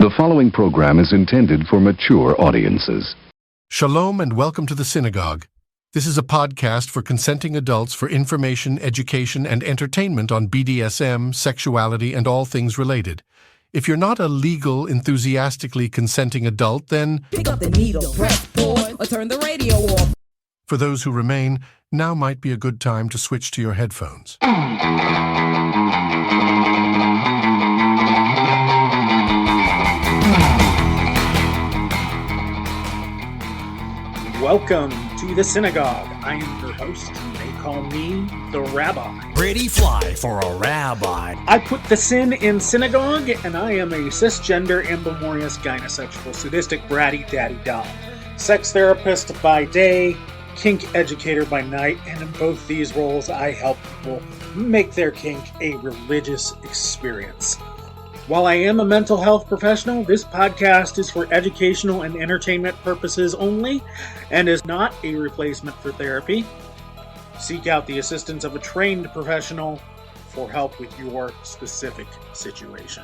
The following program is intended for mature audiences. Shalom and welcome to the synagogue. This is a podcast for consenting adults for information, education, and entertainment on BDSM, sexuality, and all things related. If you're not a legal, enthusiastically consenting adult, then pick up the needle, press pause, or turn the radio off. For those who remain, now might be a good time to switch to your headphones. Welcome to the synagogue. I am your host. They call me the rabbi. Pretty fly for a rabbi. I put the sin in synagogue, and I am a cisgender, ambimorous, gynosexual, sadistic, bratty daddy doll. Sex therapist by day, kink educator by night, and in both these roles I help people make their kink a religious experience. While I am a mental health professional, this podcast is for educational and entertainment purposes only and is not a replacement for therapy. Seek out the assistance of a trained professional for help with your specific situation.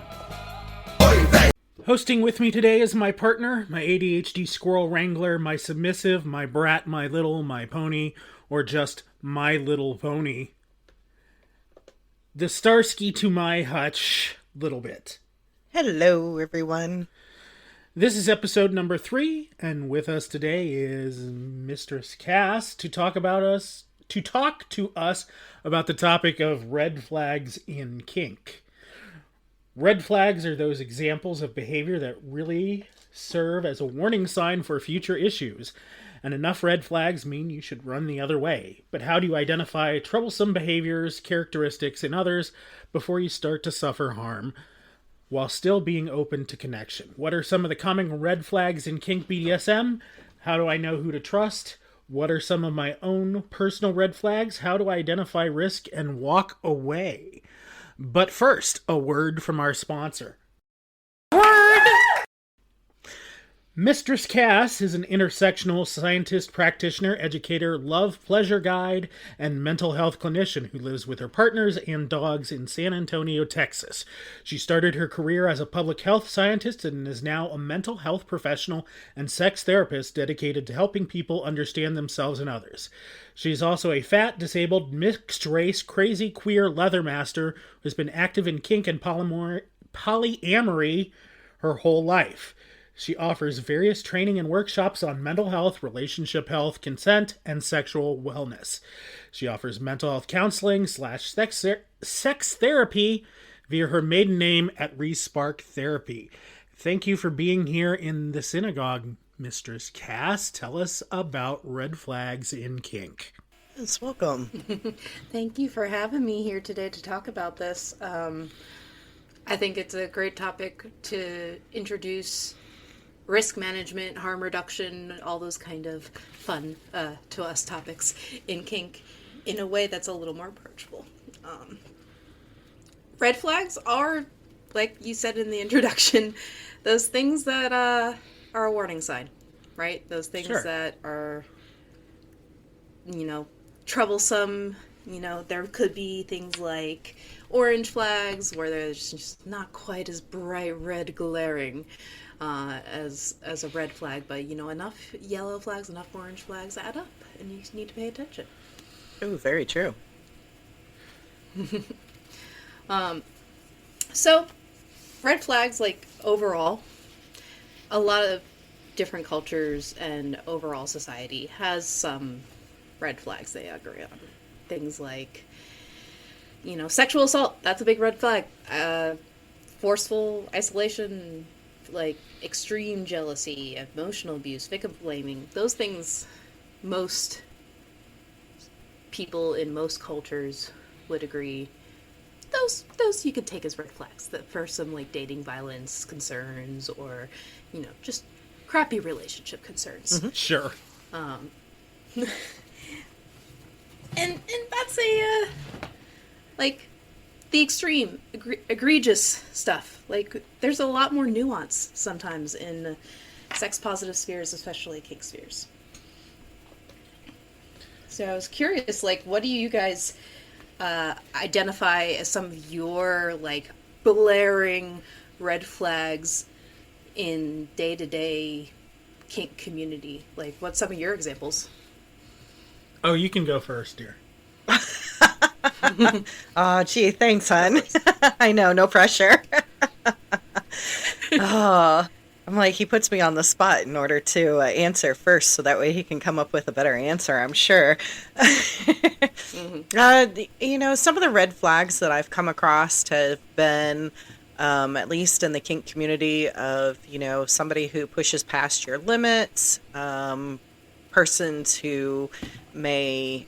Hosting with me today is my partner, my ADHD squirrel wrangler, my submissive, my brat, my little, my pony, or just my little pony. The Starsky to my Hutch. Little bit. Hello, everyone. This is episode number 3, and with us today is Mistress Cas to talk to us about the topic of red flags in kink. Red flags are those examples of behavior that really serve as a warning sign for future issues, and enough red flags mean you should run the other way. But how do you identify troublesome behaviors, characteristics in others before you start to suffer harm while still being open to connection? What are some of the common red flags in kink BDSM? How do I know who to trust? What are some of my own personal red flags? How do I identify risk and walk away? But first, a word from our sponsor. Mistress Cas is an intersectional scientist-practitioner, educator, love, pleasure guide, and mental health clinician who lives with her partners and dogs in San Antonio, Texas. She started her career as a public health scientist and is now a mental health professional and sex therapist dedicated to helping people understand themselves and others. She is also a fat, disabled, mixed-race, crazy, queer Leathermaster who has been active in kink and polyamory her whole life. She offers various training and workshops on mental health, relationship health, consent, and sexual wellness. She offers mental health counseling / sex therapy via her maiden name at Respark Therapy. Thank you for being here in the synagogue, Mistress Cas. Tell us about red flags in kink. Yes, welcome. Thank you for having me here today to talk about this. I think it's a great topic to introduce risk management, harm reduction, all those kind of fun to us topics in kink in a way that's a little more approachable. Red flags are, like you said in the introduction, those things that are a warning sign, right? Those things that are, troublesome. There could be things like orange flags where they're just not quite as bright red glaring as a red flag, but enough yellow flags, enough orange flags add up, and you need to pay attention. Oh, very true. So red flags, like overall, a lot of different cultures and overall society has some red flags they agree on. Things like, sexual assault, that's a big red flag. Forceful isolation, like extreme jealousy, emotional abuse, victim blaming, those things most people in most cultures would agree. Those you could take as red flags that for some like dating violence concerns or, just crappy relationship concerns. Mm-hmm. Sure. And that's a, the extreme, egregious stuff. Like, there's a lot more nuance sometimes in sex-positive spheres, especially kink spheres. So I was curious, what do you guys identify as some of your, blaring red flags in day-to-day kink community? Like, what's some of your examples? Oh, you can go first, dear. Oh, gee, thanks, hon. I know, no pressure. Oh, I'm like, he puts me on the spot in order to answer first, so that way he can come up with a better answer, I'm sure. Some of the red flags that I've come across have been, at least in the kink community, of, somebody who pushes past your limits, persons who may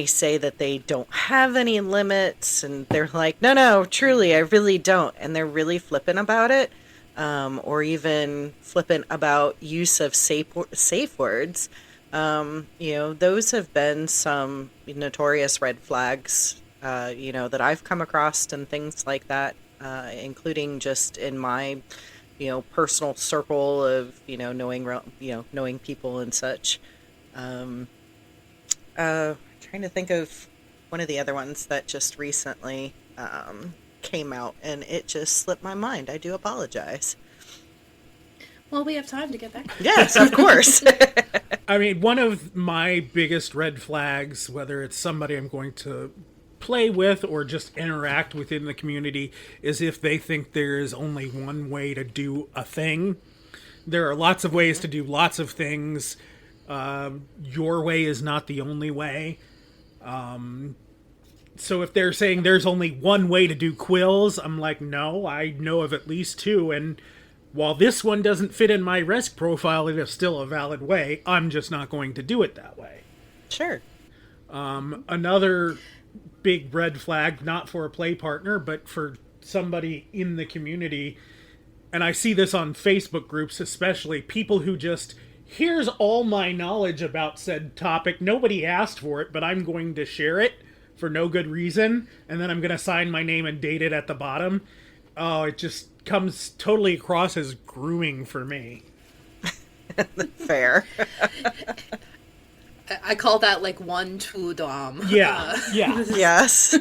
say that they don't have any limits, and they're like, no, truly, I really don't, and they're really flippant about it, or even flippant about use of safe words. Those have been some notorious red flags, that I've come across and things like that, including just in my personal circle of knowing people and such. Trying to think of one of the other ones that just recently came out, and it just slipped my mind. I do apologize. Well, we have time to get back. Yes, of course. I mean, one of my biggest red flags, whether it's somebody I'm going to play with or just interact within the community, is if they think there is only one way to do a thing. There are lots of ways to do lots of things. Your way is not the only way. So if they're saying there's only one way to do quills, I'm like, no, I know of at least two, and while this one doesn't fit in my risk profile, it is still a valid way. I'm just not going to do it that way. Sure. Another big red flag, not for a play partner, but for somebody in the community, and I see this on Facebook groups especially, people who just, here's all my knowledge about said topic, nobody asked for it, but I'm going to share it for no good reason, and then I'm going to sign my name and date it at the bottom. Oh, it just comes totally across as grooming for me. Fair. I call that like one two dom. Yeah, yeah. Yes,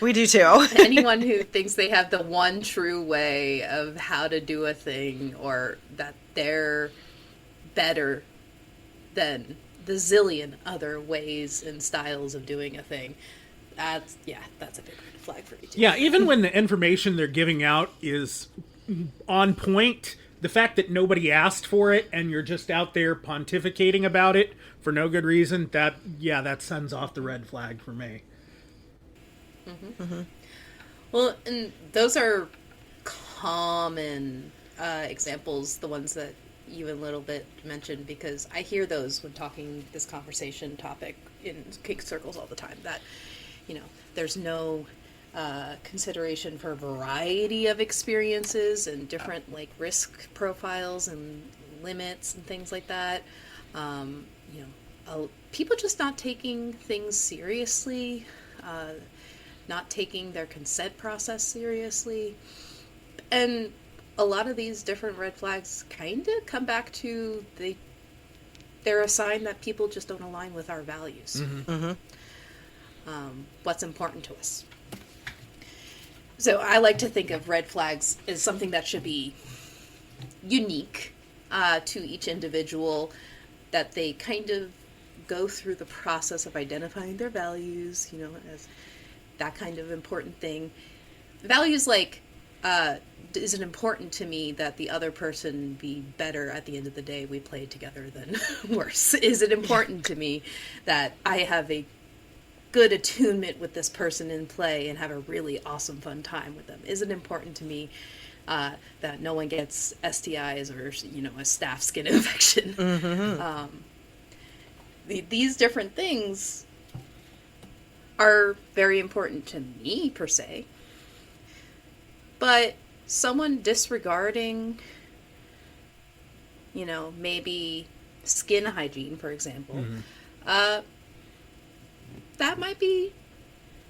we do too. Anyone who thinks they have the one true way of how to do a thing, or that they're better than the zillion other ways and styles of doing a thing, that's a big red flag for me too. Yeah, even when the information they're giving out is on point, the fact that nobody asked for it and you're just out there pontificating about it for no good reason, that sends off the red flag for me. Mm-hmm. Mm-hmm. Well, and those are common examples, the ones that you a little bit mentioned, because I hear those when talking this conversation topic in kink circles all the time, that, there's no consideration for a variety of experiences and different risk profiles and limits and things like that. People just not taking things seriously, not taking their consent process seriously, and a lot of these different red flags kind of come back to they're a sign that people just don't align with our values. Mm-hmm. Mm-hmm. What's important to us. So I like to think of red flags as something that should be unique to each individual, that they kind of go through the process of identifying their values, as that kind of important thing. Values like, is it important to me that the other person be better at the end of the day, we play together, than worse? Is it important to me that I have a good attunement with this person in play and have a really awesome fun time with them? Is it important to me that no one gets STIs or a staph skin infection? Mm-hmm. These different things are very important to me per se, but someone disregarding maybe skin hygiene, for example, mm-hmm. That might be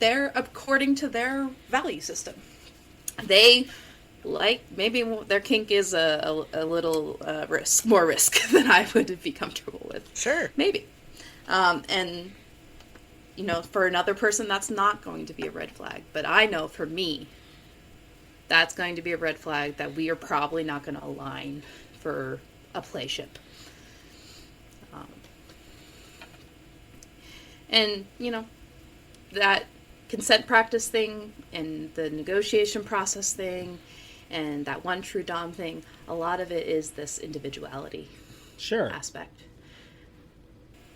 according to their value system. They maybe their kink is a little more risk than I would be comfortable with. Sure. Maybe. And, for another person, that's not going to be a red flag. But I know for me, that's going to be a red flag that we are probably not going to align for a playship. And, you know, that consent practice thing and the negotiation process thing and that one true dom thing, a lot of it is this individuality Sure. aspect.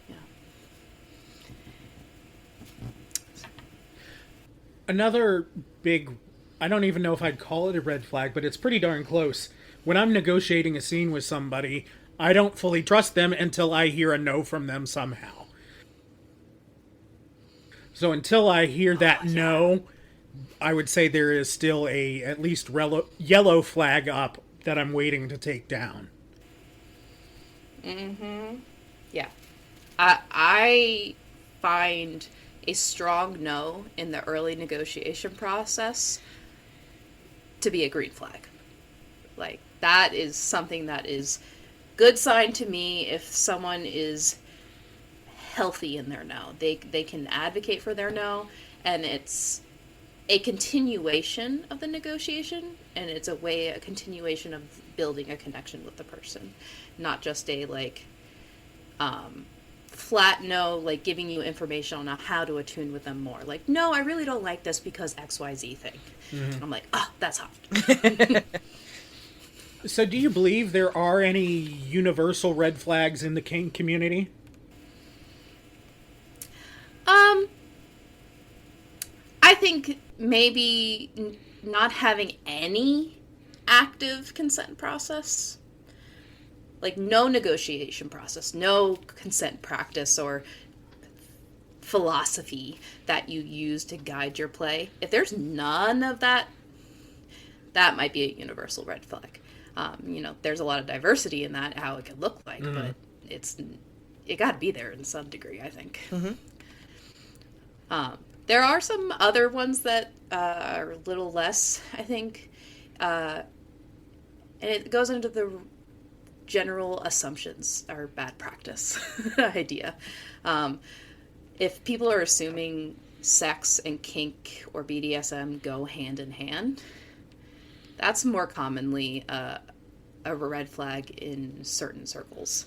Yeah. Another big, I don't even know if I'd call it a red flag, but it's pretty darn close. When I'm negotiating a scene with somebody, I don't fully trust them until I hear a no from them somehow. So until I hear that no, I would say there is still a at least yellow flag up that I'm waiting to take down. Yeah. I find a strong no in the early negotiation process to be a green flag. Like, that is something that is good sign to me if someone is healthy in their no. They can advocate for their no, and it's a continuation of the negotiation, and it's a continuation of building a connection with the person, not just a flat no, like giving you information on how to attune with them more. Like, no, I really don't like this because XYZ thing. Mm-hmm. I'm like, oh, that's hot. So do you believe there are any universal red flags in the kink community? I think maybe not having any active consent process, like no negotiation process, no consent practice or philosophy that you use to guide your play. If there's none of that, that might be a universal red flag. You know, there's a lot of diversity in that, how it could look like, but it got to be there in some degree, I think. There are some other ones that are a little less, I think, and it goes into the general assumptions are bad practice idea. If people are assuming sex and kink or BDSM go hand in hand, that's more commonly a red flag in certain circles.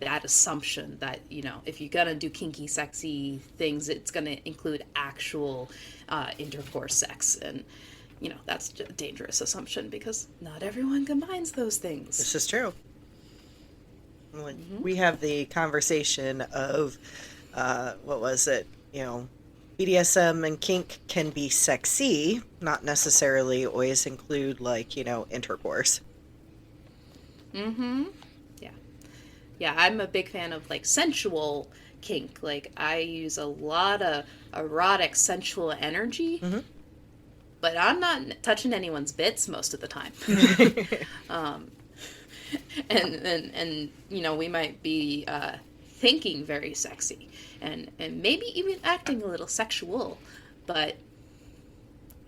That assumption that, you know, if you're gonna do kinky, sexy things, it's gonna include actual intercourse sex, and you know that's a dangerous assumption because not everyone combines those things. This is true. We have the conversation of what was it? You know, BDSM and kink can be sexy, not necessarily always include intercourse. Yeah, I'm a big fan of sensual kink. Like, I use a lot of erotic, sensual energy, but I'm not touching anyone's bits most of the time. And you know, we might be thinking very sexy and maybe even acting a little sexual, but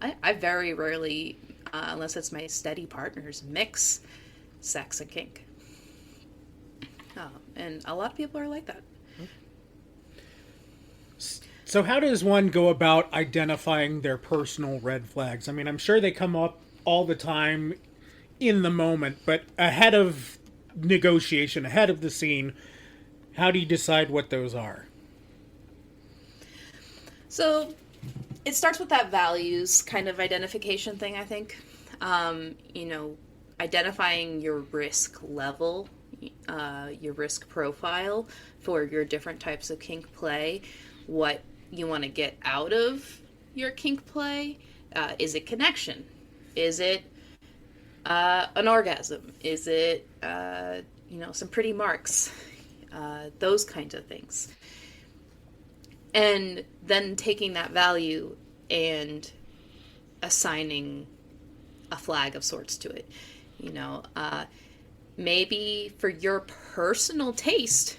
I very rarely, unless it's my steady partners, mix sex and kink. And a lot of people are like that. So how does one go about identifying their personal red flags? I mean, I'm sure they come up all the time in the moment, but ahead of negotiation, ahead of the scene, how do you decide what those are? So it starts with that values kind of identification thing, I think. You know, identifying your risk level, your risk profile for your different types of kink play, what you want to get out of your kink play. Is it connection? Is it an orgasm? Is it some pretty marks? Those kinds of things. And then taking that value and assigning a flag of sorts to it. You know, maybe for your personal taste,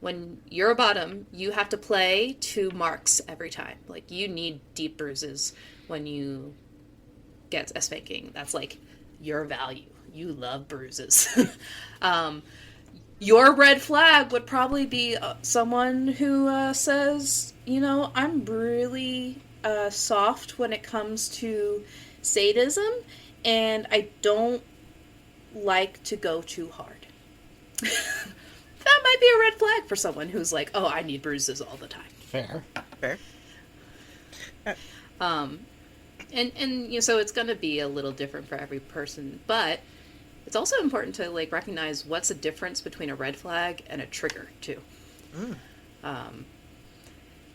when you're a bottom, you have to play 2 marks every time. Like, you need deep bruises when you get a spanking. That's like your value. You love bruises. Your red flag would probably be someone who says, you know, I'm really soft when it comes to sadism, and I don't like to go too hard. That might be a red flag for someone who's like, oh, I need bruises all the time. Fair. And you know, so it's going to be a little different for every person, but it's also important to like recognize what's the difference between a red flag and a trigger too.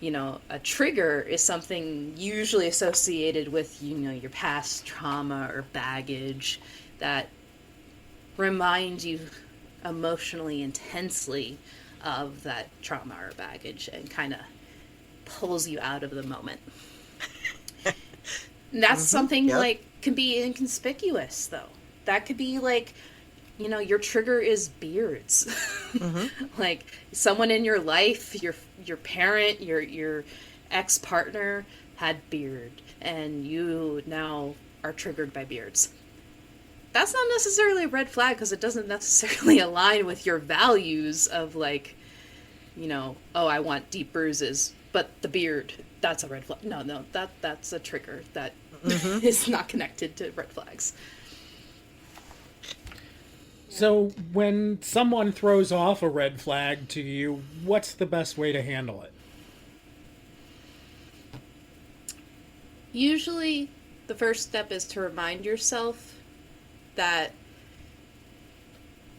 You know, a trigger is something usually associated with, you know, your past trauma or baggage that reminds you emotionally intensely of that trauma or baggage and kind of pulls you out of the moment. And that's something like can be inconspicuous though. That could be like, you know, your trigger is beards. Like someone in your life, your parent, your ex-partner had beard and you now are triggered by beards. That's not necessarily a red flag because it doesn't necessarily align with your values of like, you know, oh, I want deep bruises, but the beard, that's a red flag. No, that's a trigger that is not connected to red flags. So when someone throws off a red flag to you, what's the best way to handle it? Usually the first step is to remind yourself that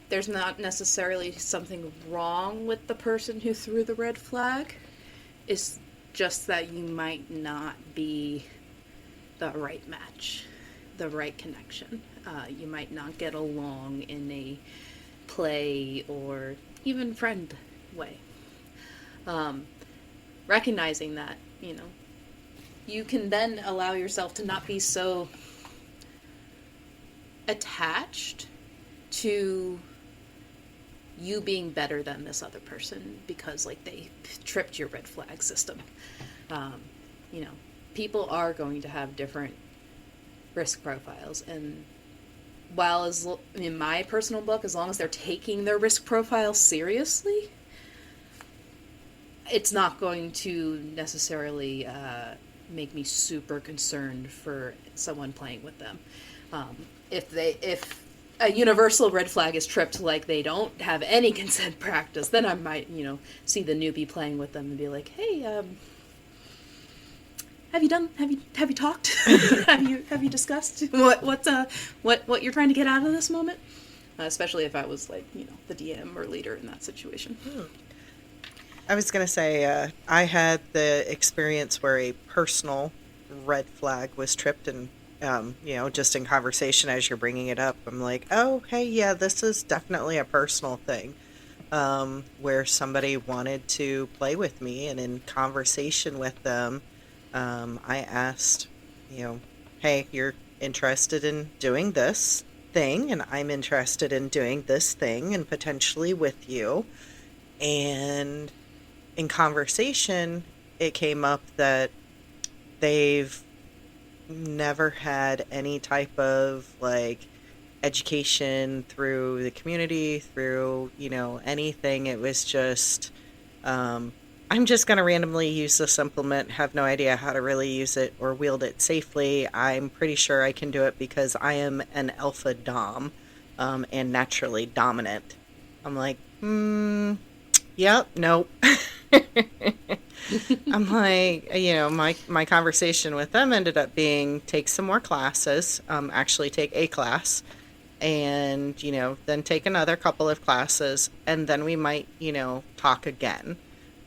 there's not necessarily something wrong with the person who threw the red flag. It's just that you might not be the right match, the right connection. You might not get along in a play or even friend way. Recognizing that, you know, you can then allow yourself to not be so attached to you being better than this other person because like they tripped your red flag system. You know, people are going to have different risk profiles, and while as in my personal book, as long as they're taking their risk profile seriously, it's not going to necessarily make me super concerned for someone playing with them. If a universal red flag is tripped, like they don't have any consent practice, then I might, you know, see the newbie playing with them and be like, hey, have you talked? have you discussed what you're trying to get out of this moment? Especially if I was like, you know, the DM or leader in that situation. I was going to say, I had the experience where a personal red flag was tripped, and, you know, just in conversation as you're bringing it up, I'm like, oh, okay, yeah, this is definitely a personal thing, where somebody wanted to play with me, and in conversation with them, I asked, you know, hey, you're interested in doing this thing, and I'm interested in doing this thing, and potentially with you, and in conversation, it came up that they've never had any type of like education through the community, through, you know, anything. It was just, I'm just going to randomly use this implement, have no idea how to really use it or wield it safely. I'm pretty sure I can do it because I am an alpha dom, and naturally dominant. I'm like, yep, nope. I'm like, you know, my conversation with them ended up being take some more classes, actually take a class, and, you know, then take another couple of classes, and then we might, you know, talk again.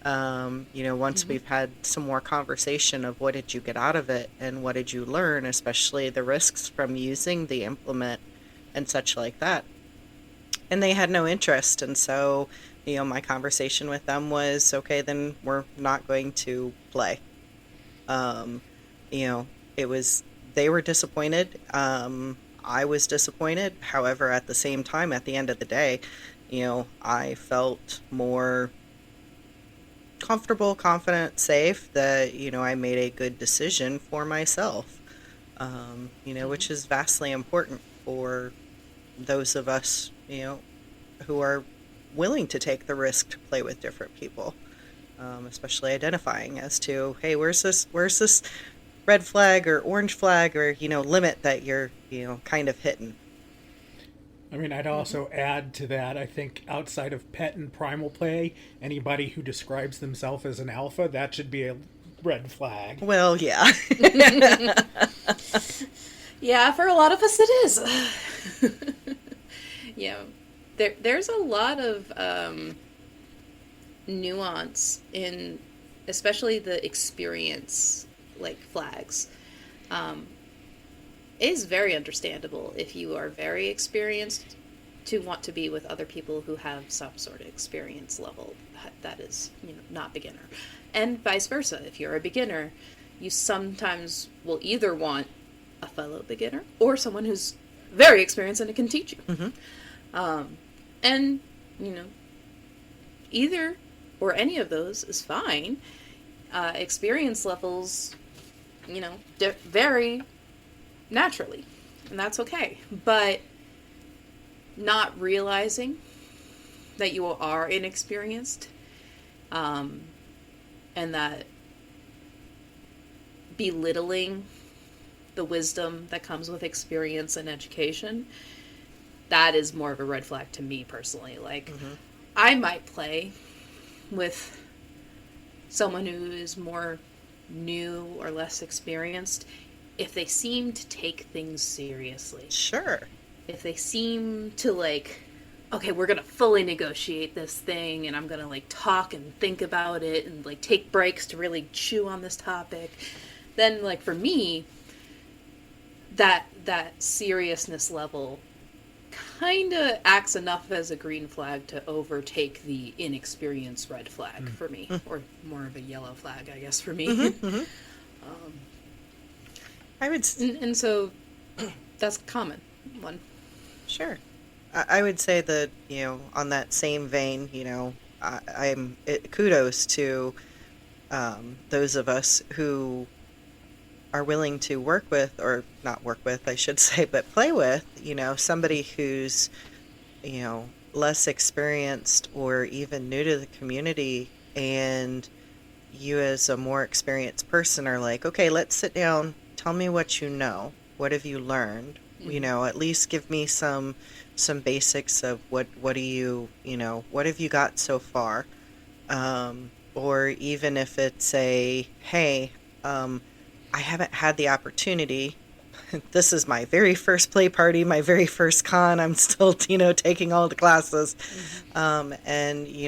You know, once we've had some more conversation of what did you get out of it and what did you learn, especially the risks from using the implement and such like that. And they had no interest, and so, you know, my conversation with them was, okay, then we're not going to play. You know, they were disappointed. I was disappointed. However, at the same time, at the end of the day, you know, I felt more comfortable, confident, safe that, you know, I made a good decision for myself, you know, which is vastly important for those of us, you know, who are willing to take the risk to play with different people, especially identifying as to, hey, where's this red flag or orange flag or, limit that you're, kind of hitting. I mean, I'd also add to that, I think outside of pet and primal play, anybody who describes themselves as an alpha, that should be a red flag. Well, yeah. Yeah, for a lot of us it is. Yeah. There's a lot of nuance in especially the experience like flags. It is very understandable if you are very experienced to want to be with other people who have some sort of experience level that is, not beginner. And vice versa. If you're a beginner, you sometimes will either want a fellow beginner or someone who's very experienced and can teach you. Mm-hmm. And, either or any of those is fine. Experience levels, vary naturally, and that's okay. But not realizing that you are inexperienced, and that belittling the wisdom that comes with experience and education, that is more of a red flag to me personally. Like, I might play with someone who is more new or less experienced if they seem to take things seriously. Sure. If they seem to okay, we're going to fully negotiate this thing, and I'm going to talk and think about it and take breaks to really chew on this topic, then for me, that seriousness level kind of acts enough as a green flag to overtake the inexperienced red flag for me, or more of a yellow flag, I guess, for me. I would, and so that's a common one. Sure. I would say that, on that same vein, kudos to those of us who are willing to work with, or not work with, I should say, but play with, somebody who's, less experienced or even new to the community, and you as a more experienced person are like, okay, let's sit down, tell me what you know, what have you learned, at least give me some basics of what do you, what have you got so far, or even if it's a, hey, I haven't had the opportunity. This is my very first play party, my very first con. I'm still, taking all the classes. And,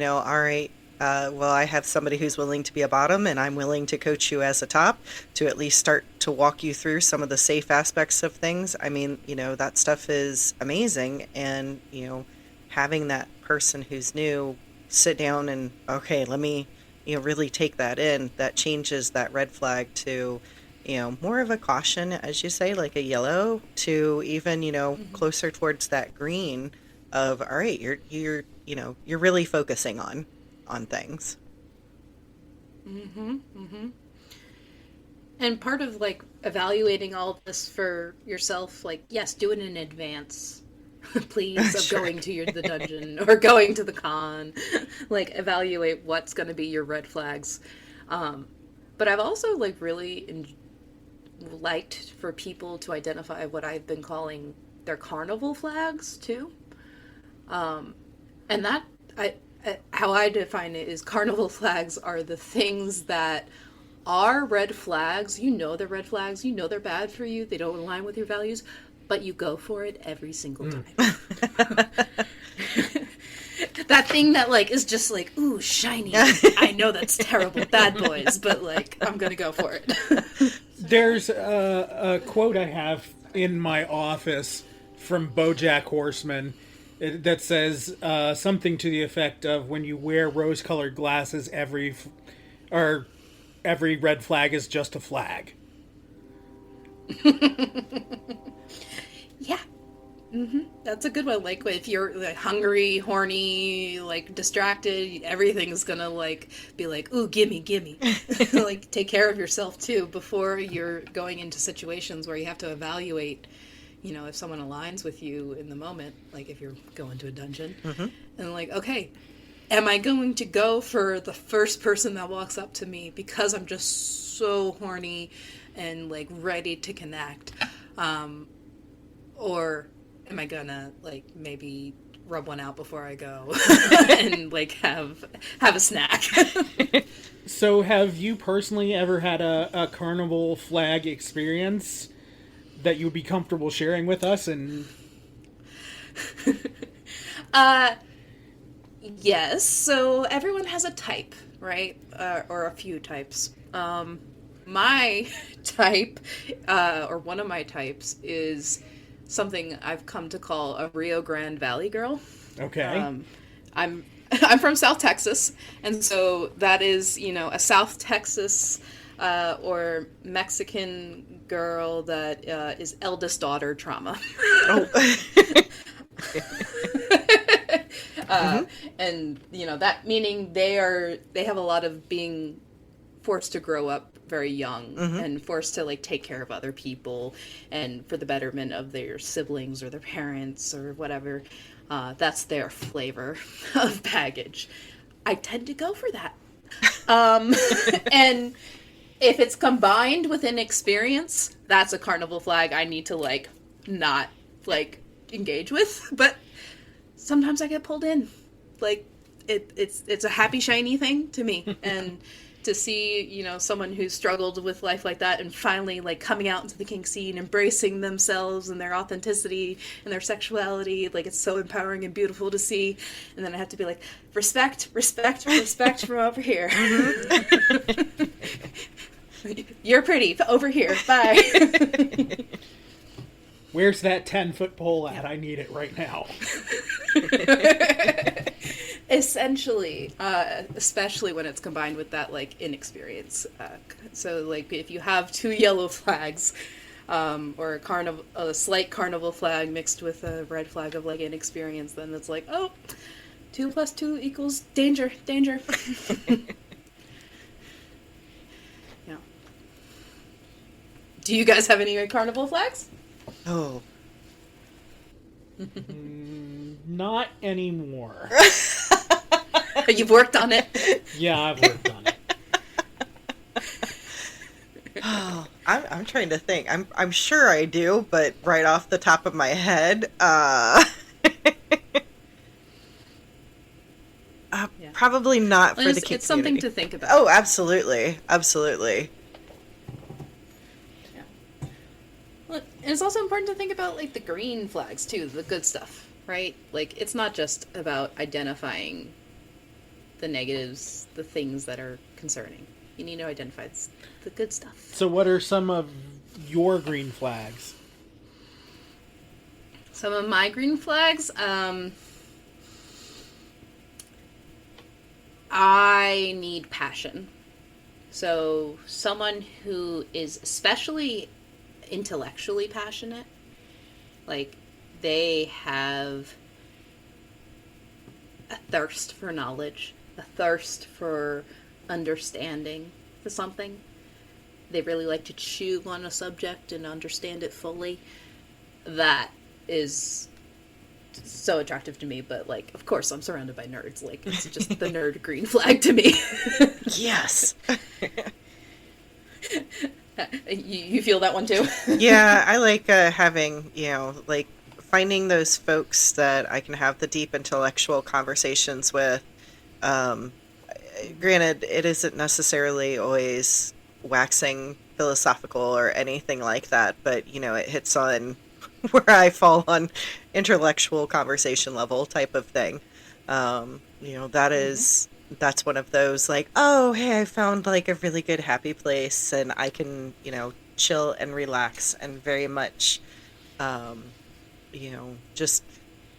all right, well, I have somebody who's willing to be a bottom, and I'm willing to coach you as a top to at least start to walk you through some of the safe aspects of things. I mean, that stuff is amazing. And, having that person who's new sit down and, okay, let me, really take that in, that changes that red flag to, more of a caution, as you say, like a yellow, to even, closer towards that green of, all right, you're really focusing on things. And part of evaluating all of this for yourself, yes, do it in advance, please, of Sure. going to the dungeon or going to the con. Evaluate what's going to be your red flags. But I've also really liked for people to identify what I've been calling their carnival flags too. And that how I define it is carnival flags are the things that are red flags. They're red flags. They're bad for you. They don't align with your values, but you go for it every single time. That thing that is just ooh, shiny. I know that's terrible, bad boys, but I'm gonna go for it. There's a quote I have in my office from BoJack Horseman that says something to the effect of, when you wear rose-colored glasses, every red flag is just a flag. Yeah. That's a good one. If you're hungry, horny, distracted, everything's gonna be ooh, gimme. Take care of yourself too before you're going into situations where you have to evaluate, if someone aligns with you in the moment, if you're going to a dungeon, and okay, am I going to go for the first person that walks up to me because I'm just so horny and like ready to connect, or am I gonna like maybe rub one out before I go and like have a snack? So, have you personally ever had a carnival flag experience that you would be comfortable sharing with us? And Yes. So everyone has a type, right? Or a few types. My type, or one of my types, is something I've come to call a Rio Grande Valley girl. okay, I'm I'm from South Texas, and so that is, you know, a South Texas or Mexican girl that is eldest daughter trauma. And you know, that meaning they have a lot of being forced to grow up very young and forced to like take care of other people and for the betterment of their siblings or their parents or whatever. That's their flavor of baggage. I tend to go for that. And if it's combined with an experience, that's a carnival flag I need to like not like engage with. But sometimes I get pulled in. Like it's a happy shiny thing to me. And to see, you know, someone who's struggled with life like that and finally like coming out into the kink scene, embracing themselves and their authenticity and their sexuality, like it's so empowering and beautiful to see. And then I have to be like, respect from over here. You're pretty over here. Bye. where's that 10-foot pole at? I need it right now. Essentially, especially when it's combined with that like inexperience. So like if you have two yellow flags, or a slight carnival flag mixed with a red flag of like inexperience, then it's like, oh, 2 + 2 = danger. Yeah. Do you guys have any carnival flags? Oh. Not anymore. You've worked on it. Yeah, I've worked on it. Oh, I'm trying to think. I'm sure I do, but right off the top of my head, probably not for the kink community. It's something to think about. Oh, absolutely. Well, and it's also important to think about like the green flags too, the good stuff, right? Like it's not just about identifying the negatives, the things that are concerning. You need to identify the good stuff. So what are some of your green flags? Some of my green flags, I need passion. So someone who is especially intellectually passionate, like they have a thirst for knowledge, a thirst for understanding for something. They really like to chew on a subject and understand it fully. That is so attractive to me, but like of course I'm surrounded by nerds. Like it's just the nerd green flag to me. Yes. You feel that one too? Yeah, I like having, like finding those folks that I can have the deep intellectual conversations with. Granted, it isn't necessarily always waxing philosophical or anything like that, but, it hits on where I fall on intellectual conversation level type of thing. That's one of those like, oh, hey, I found like a really good happy place and I can, chill and relax and very much, just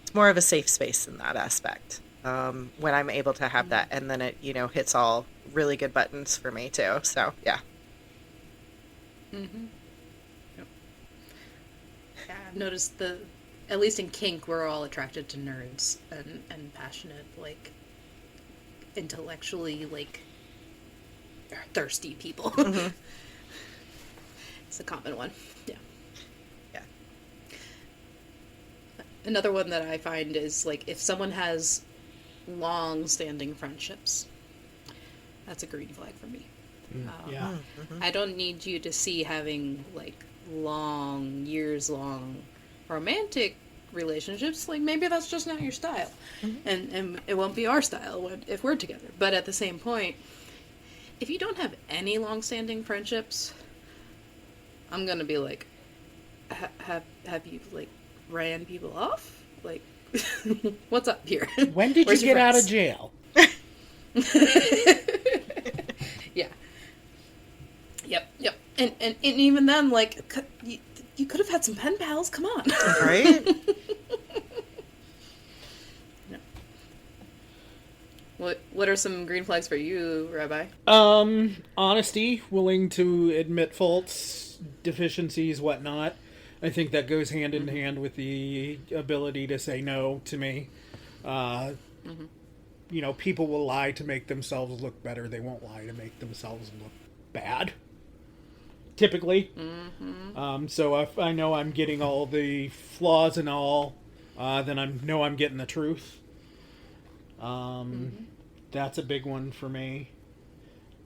it's more of a safe space in that aspect. When I'm able to have that, and then it, hits all really good buttons for me too. So yeah. Mm-hmm. Yep. Yeah, I've noticed at least in kink, we're all attracted to nerds and passionate, like intellectually, like thirsty people. Mm-hmm. It's a common one. Yeah. Yeah. Another one that I find is like if someone has long-standing friendships, that's a green flag for me. Yeah. I don't need you to see having like years long romantic relationships. Like maybe that's just not your style, and it won't be our style if we're together. But at the same point, if you don't have any long standing friendships, I'm gonna be like, have you like ran people off? Like, what's up here? When did Where's you your get out of friends? jail? Yeah. Yep. And even then, like, you could have had some pen pals. Come on. Right? No. What are some green flags for you, Rabbi? Honesty, willing to admit faults, deficiencies, whatnot. I think that goes hand in hand with the ability to say no to me. You know, people will lie to make themselves look better. They won't lie to make themselves look bad. Typically. So if I know I'm getting all the flaws and all, then I know I'm getting the truth. That's a big one for me.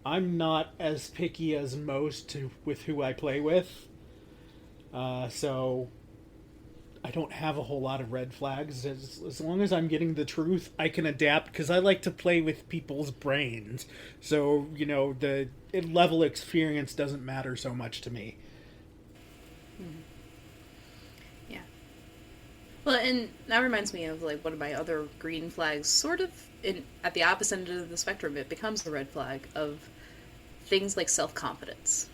I'm not as picky as most with who I play with. So I don't have a whole lot of red flags. As long as I'm getting the truth, I can adapt because I like to play with people's brains. So, you know, the level experience doesn't matter so much to me. Yeah. Well, and that reminds me of like one of my other green flags, sort of at the opposite end of the spectrum. It becomes the red flag of things like self-confidence.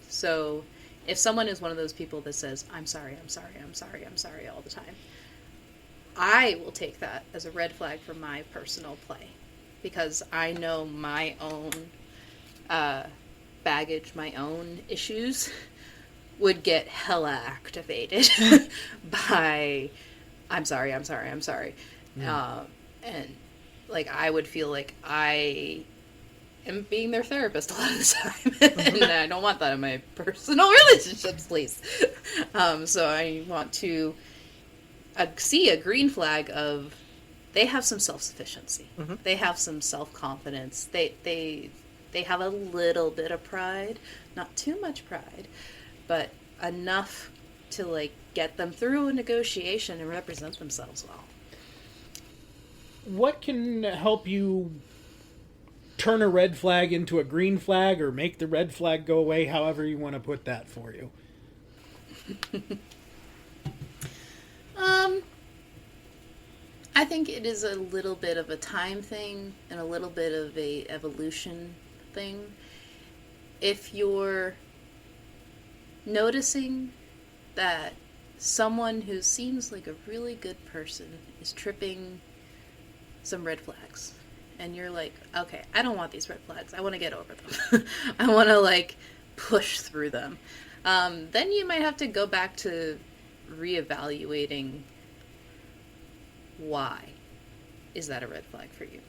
So if someone is one of those people that says, I'm sorry all the time, I will take that as a red flag for my personal play. Because I know my own baggage, my own issues would get hella activated by, I'm sorry. And like I would feel like I am being their therapist a lot of the time. And I don't want that in my personal relationships, please. So I want to see a green flag of they have some self-sufficiency. They have some self-confidence. They have a little bit of pride, not too much pride, but enough to like get them through a negotiation and represent themselves well. What can help you turn a red flag into a green flag or make the red flag go away, however you want to put that for you? I think it is a little bit of a time thing and a little bit of a evolution thing. If you're noticing that someone who seems like a really good person is tripping some red flags, and you're like, okay, I don't want these red flags. I want to get over them. I want to like push through them. Then you might have to go back to reevaluating why is that a red flag for you.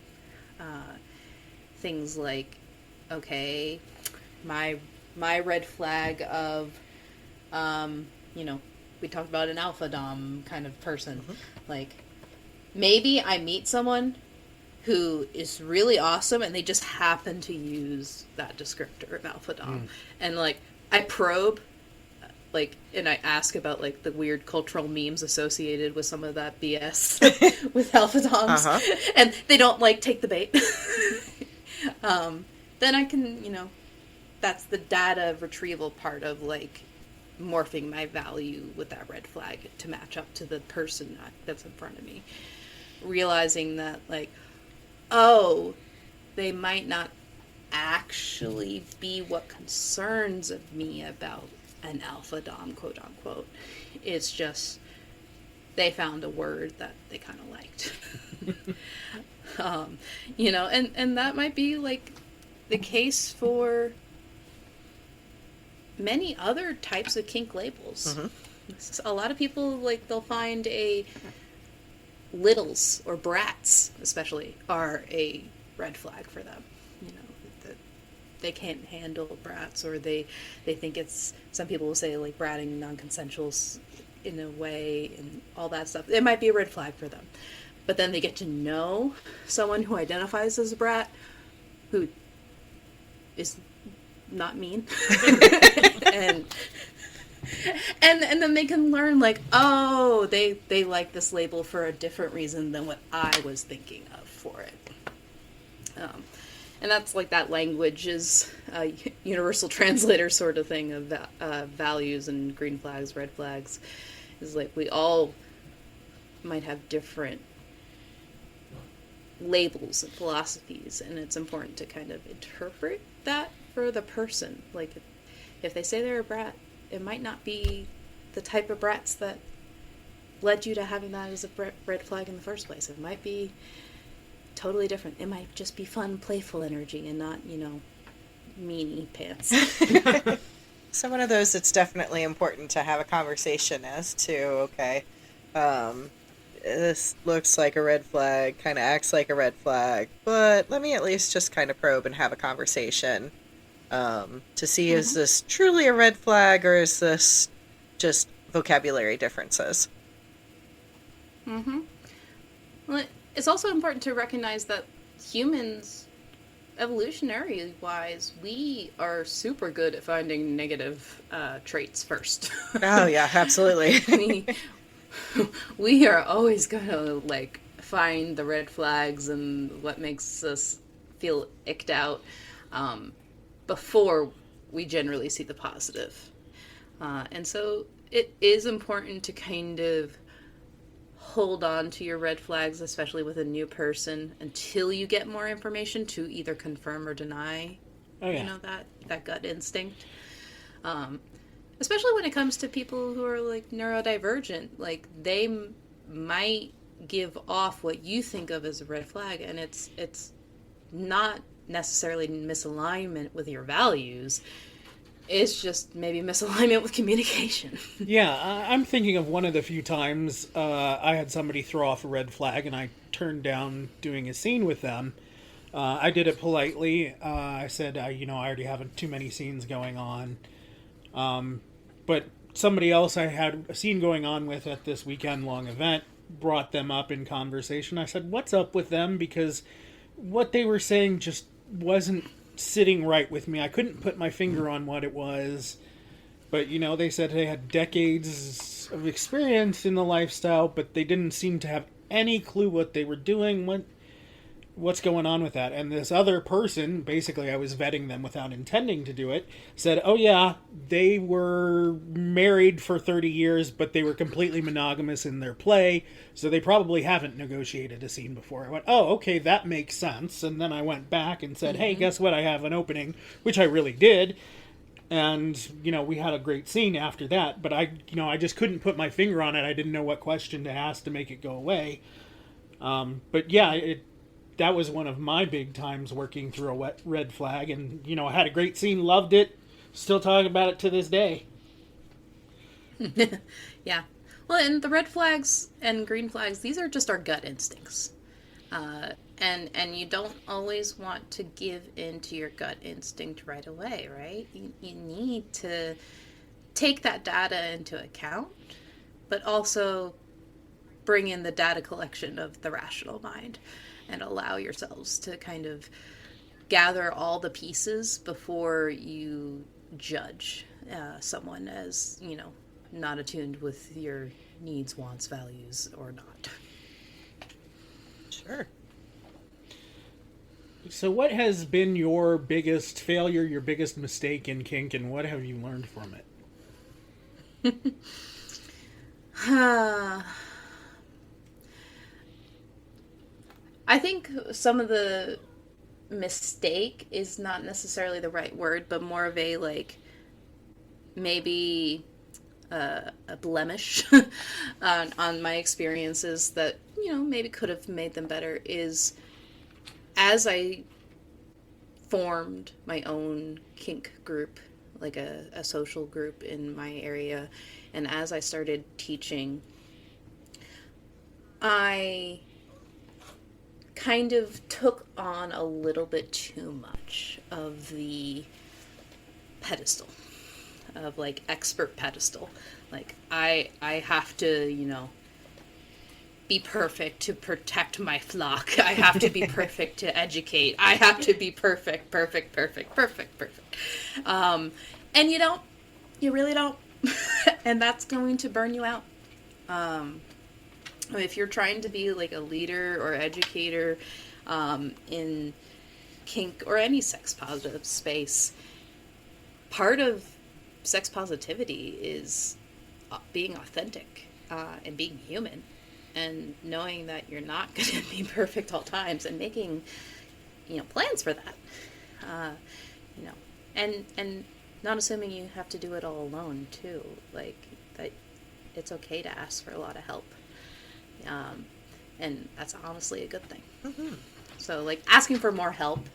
Things like, okay, my red flag of, you know, we talked about an alpha dom kind of person. Like, maybe I meet someone who is really awesome and they just happen to use that descriptor of alpha dom. And like, I probe, like, and I ask about like the weird cultural memes associated with some of that BS with alpha doms, and they don't like take the bait. Then I can, you know, that's the data retrieval part of like morphing my value with that red flag to match up to the person that's in front of me. Realizing that like, oh, they might not actually be what concerns of me about an alpha dom, quote unquote. It's just they found a word that they kind of liked. You know, and that might be like the case for many other types of kink labels. A lot of people, like, they'll find a littles or brats especially are a red flag for them. You know, that they can't handle brats, or they think it's, some people will say like bratting non-consensuals in a way and all that stuff. It might be a red flag for them. But then they get to know someone who identifies as a brat, who is not mean. and then they can learn, like, oh, they like this label for a different reason than what I was thinking of for it. And that's like that language is a universal translator sort of thing of values and green flags, red flags. Is like we all might have different labels and philosophies, and it's important to kind of interpret that for the person. Like if they say they're a brat, it might not be the type of brats that led you to having that as a red flag in the first place. It might be totally different. It might just be fun, playful energy and not, meanie pants. So one of those, it's definitely important to have a conversation as to, okay, this looks like a red flag, kind of acts like a red flag, but let me at least just kind of probe and have a conversation to see is this truly a red flag or is this just vocabulary differences? Well, it's also important to recognize that humans, evolutionary-wise, we are super good at finding negative traits first. Oh, yeah, absolutely. we are always going to, like, find the red flags and what makes us feel icked out before we generally see the positive. And so it is important to kind of hold on to your red flags, especially with a new person, until you get more information to either confirm or deny, that gut instinct. Especially when it comes to people who are like neurodivergent, like they might give off what you think of as a red flag, and it's not necessarily misalignment with your values. It's just maybe misalignment with communication. Yeah, I'm thinking of one of the few times I had somebody throw off a red flag and I turned down doing a scene with them. I did it politely. I said, I already have too many scenes going on. But somebody else I had a scene going on with at this weekend-long event brought them up in conversation. I said, what's up with them? Because what they were saying just wasn't sitting right with me. I couldn't put my finger on what it was, but they said they had decades of experience in the lifestyle, but they didn't seem to have any clue what they were doing, what's going on with that. And this other person, basically I was vetting them without intending to do it, said, oh yeah, they were married for 30 years, but they were completely monogamous in their play, so they probably haven't negotiated a scene before. I went, oh, okay, that makes sense. And then I went back and said, hey, guess what? I have an opening, which I really did. And, we had a great scene after that, but I just couldn't put my finger on it. I didn't know what question to ask to make it go away. But yeah, that was one of my big times working through a red flag. And, I had a great scene, loved it, still talking about it to this day. Yeah. Well, and the red flags and green flags, these are just our gut instincts. And you don't always want to give in to your gut instinct right away, right? You need to take that data into account, but also bring in the data collection of the rational mind and allow yourselves to kind of gather all the pieces before you judge someone as, not attuned with your needs, wants, values, or not. Sure. So what has been your biggest failure, your biggest mistake in kink, and what have you learned from it? I think some of the mistake is not necessarily the right word, but more of a, like, maybe a blemish on my experiences that, maybe could have made them better is as I formed my own kink group, like a social group in my area, and as I started teaching, I kind of took on a little bit too much of the pedestal, of like expert pedestal. Like I have to, be perfect to protect my flock. I have to be perfect to educate. I have to be perfect. And you don't. You really don't. And that's going to burn you out. If you're trying to be like a leader or educator in kink or any sex positive space, part of sex positivity is being authentic and being human, and knowing that you're not going to be perfect all times, and making plans for that. And not assuming you have to do it all alone too. Like that, it's okay to ask for a lot of help, and that's honestly a good thing. Mm-hmm. So like asking for more help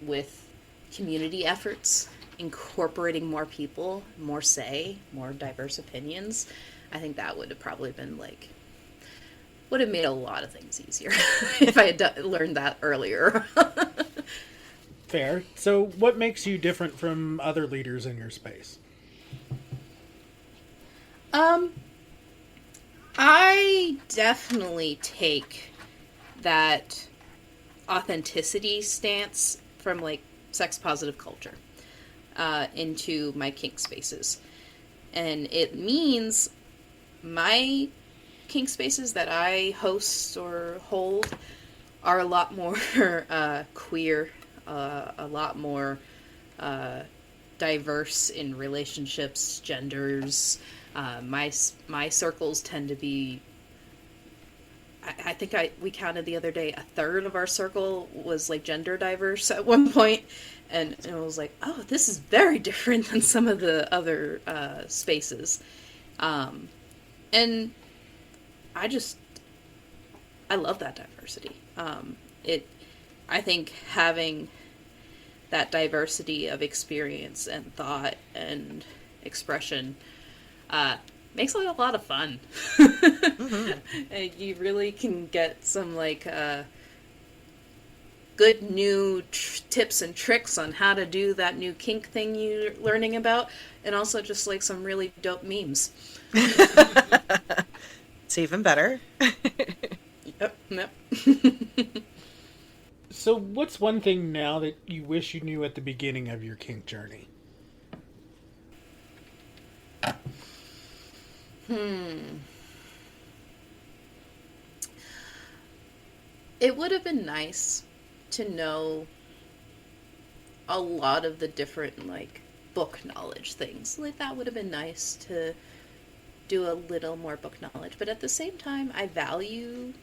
with community efforts, incorporating more people, more say, more diverse opinions, I think that would have probably been would have made a lot of things easier if I had learned that earlier. Fair. So what makes you different from other leaders in your space? I definitely take that authenticity stance from sex positive culture into my kink spaces. And it means my kink spaces that I host or hold are a lot more queer, a lot more diverse in relationships, genders. My circles tend to be, I think we counted the other day, a third of our circle was gender diverse at one point, and it was oh, this is very different than some of the other spaces, and I love that diversity. I think having that diversity of experience and thought and expression makes it a lot of fun. Mm-hmm. And you really can get some good new tips and tricks on how to do that new kink thing you're learning about, and also just some really dope memes. It's even better. Yep. So what's one thing now that you wish you knew at the beginning of your kink journey? It would have been nice to know a lot of the different book knowledge things. That would have been nice to do a little more book knowledge, but at the same time I value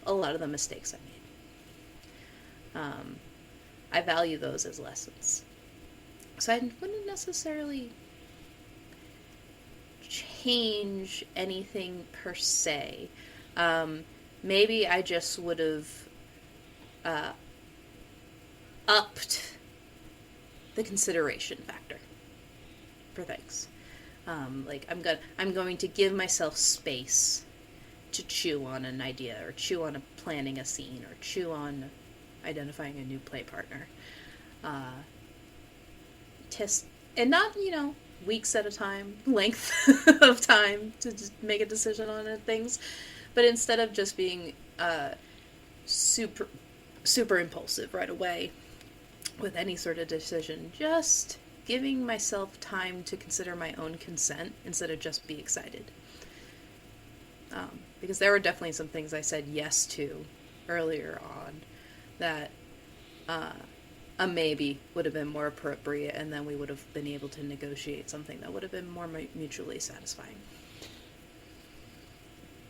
a lot of the mistakes I made. I value those as lessons. So I wouldn't necessarily change anything per se. Maybe I just would have upped the consideration factor for things. I'm going to give myself space to chew on an idea, or chew on planning a scene, or chew on identifying a new play partner. And not, weeks at a time, length of time to just make a decision on things, but instead of just being super impulsive right away with any sort of decision, just giving myself time to consider my own consent instead of just be excited. Because there were definitely some things I said yes to earlier on that a maybe would have been more appropriate, and then we would have been able to negotiate something that would have been more mutually satisfying.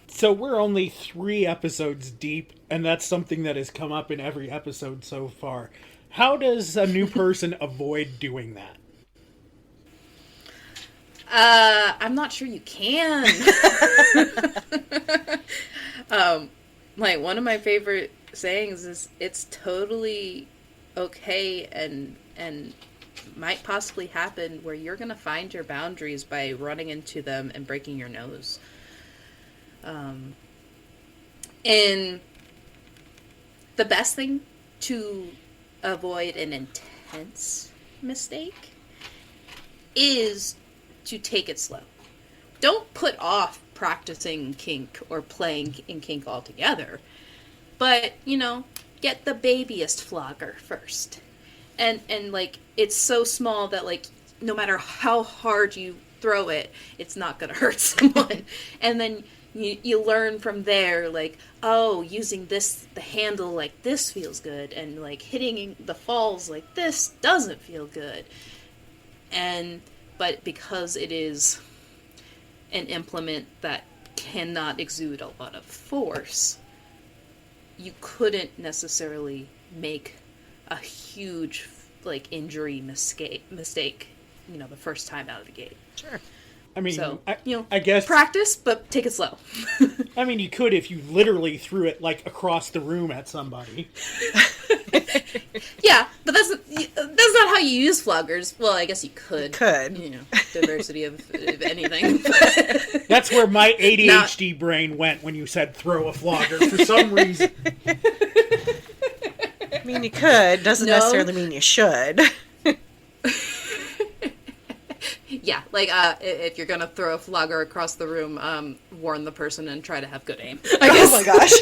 So we're only 3 episodes deep, and that's something that has come up in every episode so far. How does a new person avoid doing that? I'm not sure you can. One of my favorite sayings is, it's totally okay and might possibly happen where you're going to find your boundaries by running into them and breaking your nose. And the best thing to avoid an intense mistake is to take it slow. Don't put off practicing kink or playing in kink altogether. But, you know, get the babyest flogger first. And like, it's so small that, like, no matter how hard you throw it, it's not going to hurt someone. And then you learn from there, like, oh, using the handle like this feels good, and, like, hitting the falls like this doesn't feel good. But because it is an implement that cannot exude a lot of force, you couldn't necessarily make a huge, like, injury mistake, you know, the first time out of the gate. Sure. I mean, So, I guess practice, but take it slow. I mean, you could if you literally threw it, like, across the room at somebody. Yeah, but that's not how you use floggers. Well, I guess you could. You know, diversity of anything. That's where my ADHD brain went when you said throw a flogger for some reason. I mean, you could. Doesn't necessarily mean you should. Yeah, like, if you're gonna throw a flogger across the room, warn the person and try to have good aim, I guess. Oh my gosh.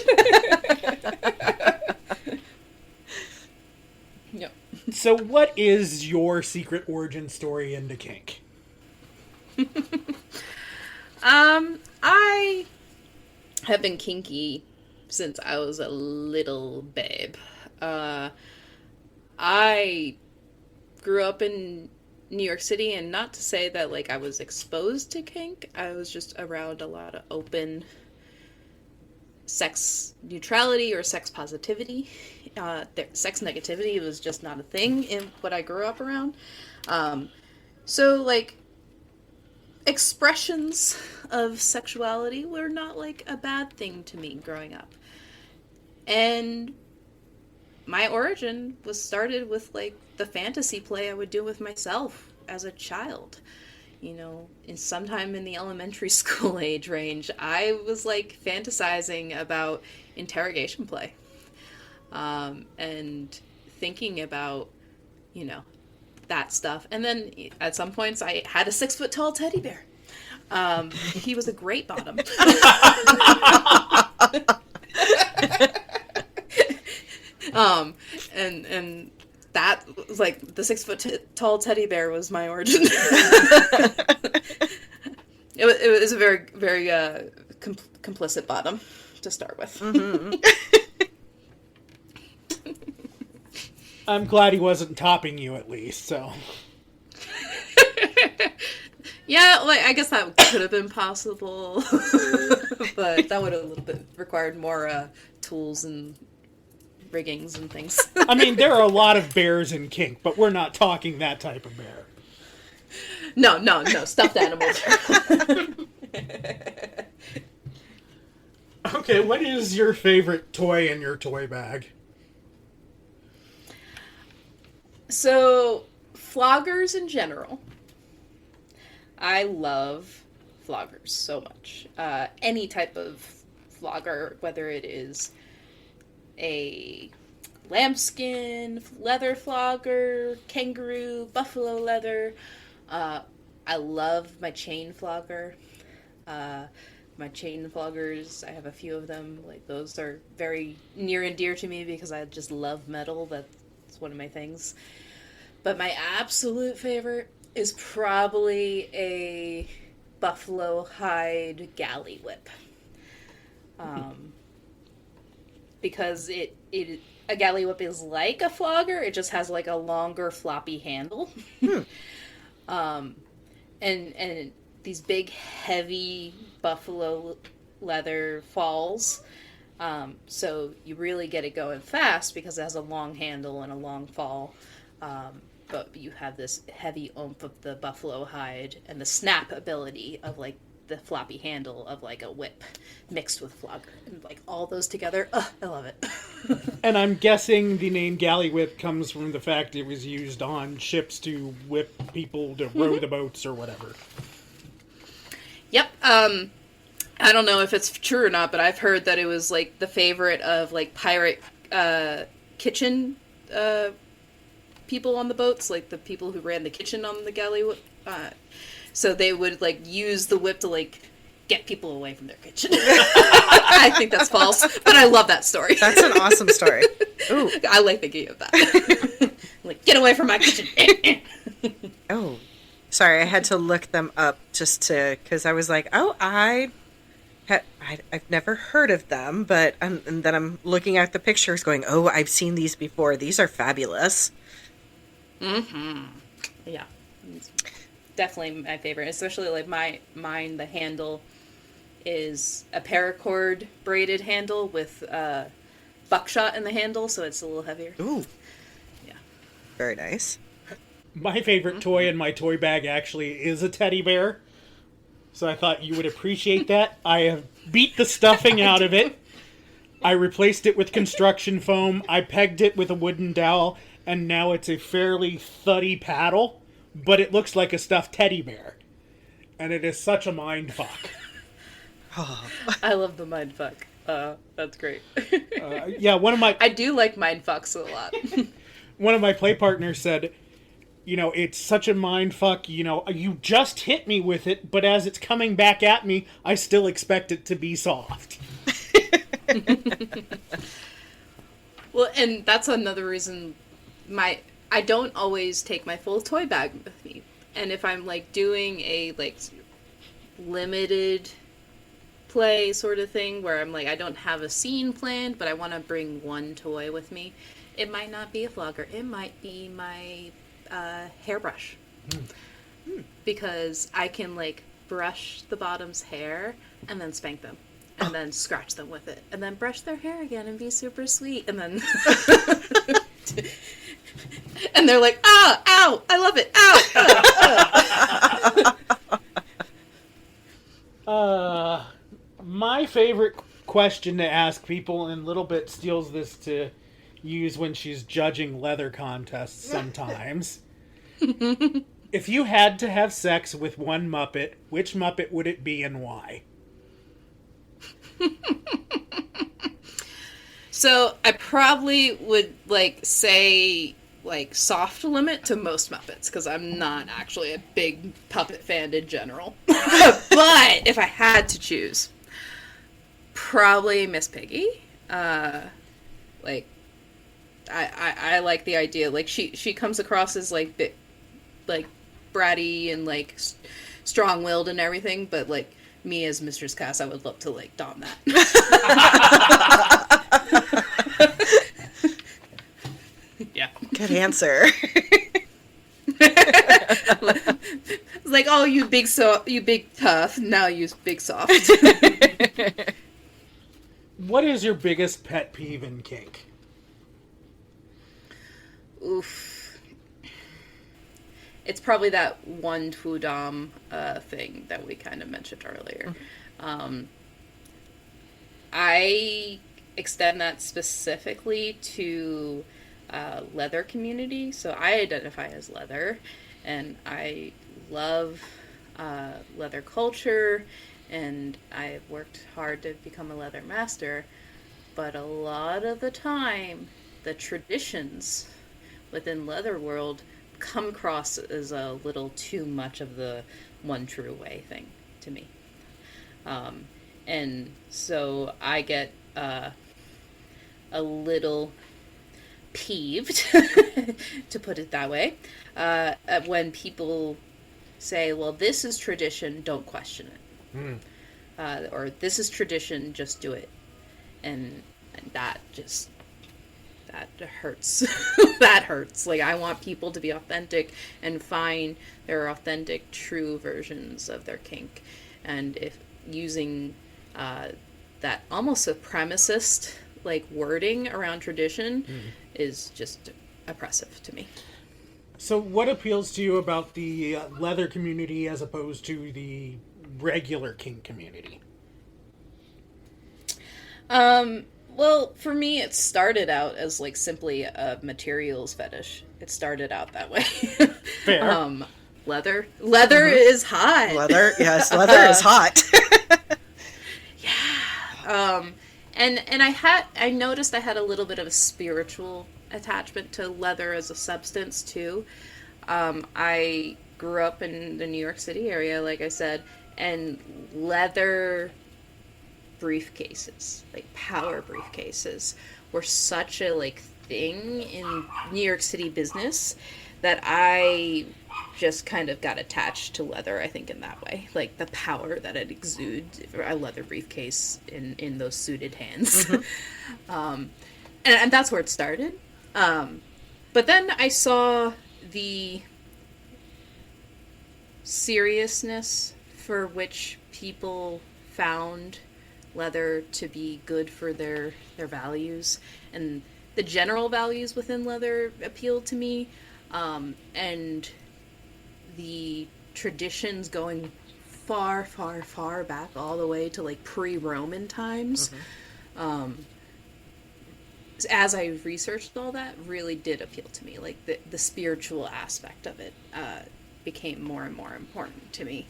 Yep. So what is your secret origin story into kink? I have been kinky since I was a little babe. I grew up in New York City, and not to say that, like, I was exposed to kink. I was just around a lot of open sex neutrality or sex positivity. Sex negativity was just not a thing in what I grew up around. So, like, expressions of sexuality were not, like, a bad thing to me growing up. And my origin was started with, like, the fantasy play I would do with myself as a child. You know, sometime in the elementary school age range, I was, like, fantasizing about interrogation play. And thinking about, you know, that stuff. And then at some points I had a 6-foot-tall teddy bear. He was a great bottom. And that was, like, the 6-foot-tall teddy bear was my origin. It was a very, very complicit bottom to start with. Mm-hmm. I'm glad he wasn't topping you, at least, so. Yeah, like, I guess that could have been possible, but that would have a little bit required more tools and riggings and things. I mean, there are a lot of bears in kink, but we're not talking that type of bear. No, stuffed animals. Okay, what is your favorite toy in your toy bag? So, floggers in general. I love floggers so much. Any type of flogger, whether it is a lambskin, leather flogger, kangaroo, buffalo leather. I love my chain flogger. My chain floggers, I have a few of them. Like, those are very near and dear to me because I just love metal. That's one of my things. But my absolute favorite is probably a buffalo hide galley whip. Because a galley whip is like a flogger, it just has, like, a longer floppy handle. And these big heavy buffalo leather falls. So you really get it going fast because it has a long handle and a long fall. But you have this heavy oomph of the buffalo hide and the snap ability of, like, the floppy handle of, like, a whip mixed with flogger. And, like, all those together, I love it. And I'm guessing the name galley whip comes from the fact it was used on ships to whip people to row the boats or whatever. Yep. I don't know if it's true or not, but I've heard that it was, like, the favorite of, like, pirate kitchen people on the boats, like the people who ran the kitchen on the galley whip. So they would, like, use the whip to, like, get people away from their kitchen. I think that's false, but I love that story. That's an awesome story. Ooh. I like thinking of that. Like, get away from my kitchen. Oh, sorry, I had to look them up just to, because I was like, oh, I've never heard of them, but and then I'm looking at the pictures going, oh, I've seen these before. These are fabulous. Mm-hmm. Yeah. It's definitely my favorite, especially like mine, the handle is a paracord braided handle with buckshot in the handle, so it's a little heavier. Ooh. Yeah. Very nice. My favorite toy in my toy bag actually is a teddy bear. So I thought you would appreciate that. I have beat the stuffing out of it. I replaced it with construction foam. I pegged it with a wooden dowel. And now it's a fairly thuddy paddle. But it looks like a stuffed teddy bear. And it is such a mind fuck. I love the mindfuck. That's great. Yeah, I do like mindfucks a lot. one of my play partners said, you know, it's such a mind fuck, you know, you just hit me with it, but as it's coming back at me, I still expect it to be soft. Well, and that's another reason I don't always take my full toy bag with me. And if I'm like doing a like limited play sort of thing where I'm like, I don't have a scene planned, but I want to bring one toy with me, it might not be a flogger. It might be my hairbrush. Because I can like brush the bottom's hair and then spank them and then scratch them with it and then brush their hair again and be super sweet and then and they're like, ah, ow, I love it, ow. My favorite question to ask people, and Little Bit steals this to use when she's judging leather contests sometimes. If you had to have sex with one Muppet, which Muppet would it be and why? So I probably would like say like soft limit to most Muppets because I'm not actually a big puppet fan in general. But if I had to choose, probably Miss Piggy. Like I like the idea. Like she comes across as like bratty and like strong-willed and everything, but like me as Mistress Cas, I would love to like dom that. Yeah. Good answer. It's like, oh, you big tough. Now you big soft. What is your biggest pet peeve in kink? Oof. It's probably that one Twudom thing that we kind of mentioned earlier. I extend that specifically to leather community. So I identify as leather, and I love leather culture, and I've worked hard to become a Leathermaster. But a lot of the time, the traditions within leather world come across as a little too much of the one true way thing to me. And so I get a little peeved, to put it that way, when people say, well, this is tradition, don't question it. Or this is tradition, just do it. And that just... that hurts. That hurts. Like, I want people to be authentic and find their authentic, true versions of their kink. And if using that almost supremacist, like, wording around tradition is just oppressive to me. So what appeals to you about the leather community as opposed to the regular kink community? Well, for me, it started out as, like, simply a materials fetish. It started out that way. Fair. Leather. Leather is hot. Leather, yes, leather is hot. Yeah. And I noticed I had a little bit of a spiritual attachment to leather as a substance, too. I grew up in the New York City area, like I said, and leather briefcases, like power briefcases, were such a like thing in New York City business that I just kind of got attached to leather, I think, in that way. Like the power that it exudes, a leather briefcase in those suited hands. And that's where it started. But then I saw the seriousness for which people found leather to be good for their values, and the general values within leather appealed to me, and the traditions going far, far, far back, all the way to like pre-Roman times. As I researched all that, really did appeal to me. Like the spiritual aspect of it became more and more important to me.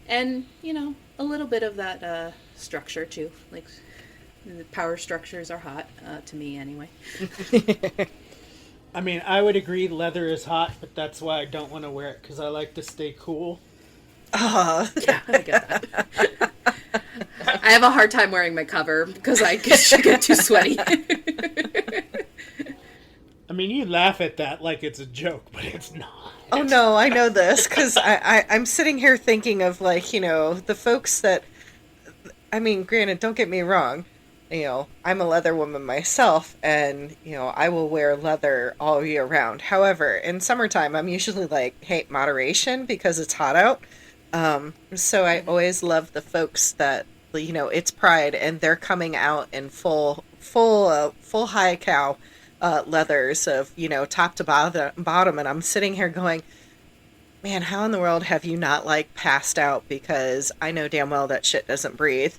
And, you know, a little bit of that structure too. Like the power structures are hot, to me anyway. I mean, I would agree leather is hot, but that's why I don't want to wear it, because I like to stay cool. Yeah, I get that. I have a hard time wearing my cover because I get too sweaty. I mean, you laugh at that like it's a joke, but it's not. Oh no, I know this, because I'm sitting here thinking of, like, you know, the folks that, I mean, granted, don't get me wrong, you know, I'm a leather woman myself, and, you know, I will wear leather all year round. However, in summertime, I'm usually like, hey, moderation, because it's hot out. So I always love the folks that, you know, it's Pride, and they're coming out in full high cow leathers of, you know, top to bottom, and I'm sitting here going, man, how in the world have you not, like, passed out? Because I know damn well that shit doesn't breathe.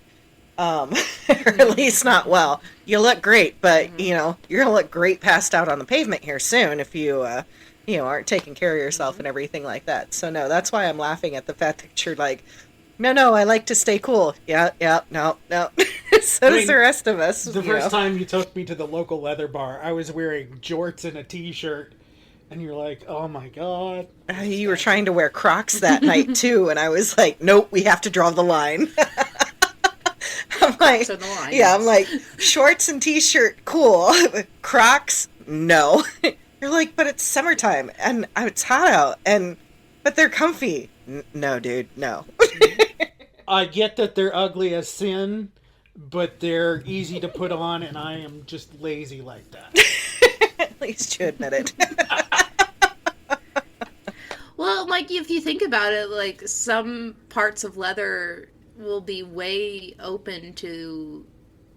Or at least not well. You look great, but, you know, you're gonna look great passed out on the pavement here soon if you, you know, aren't taking care of yourself and everything like that. So no, that's why I'm laughing at the fact that you're like, no, I like to stay cool. Yeah, no. So does the rest of us. The first time you took me to the local leather bar, I was wearing jorts and a t-shirt, and you're like, oh my god. You were trying to wear Crocs that night too, and I was like, nope, we have to draw the line. I'm like, I'm like, shorts and t-shirt, cool. Crocs, no. You're like, but it's summertime, and it's hot out, but they're comfy. No, dude, no. I get that they're ugly as sin, but they're easy to put on, and I am just lazy like that. At least you admit it. Well, like, if you think about it, like, some parts of leather will be way open to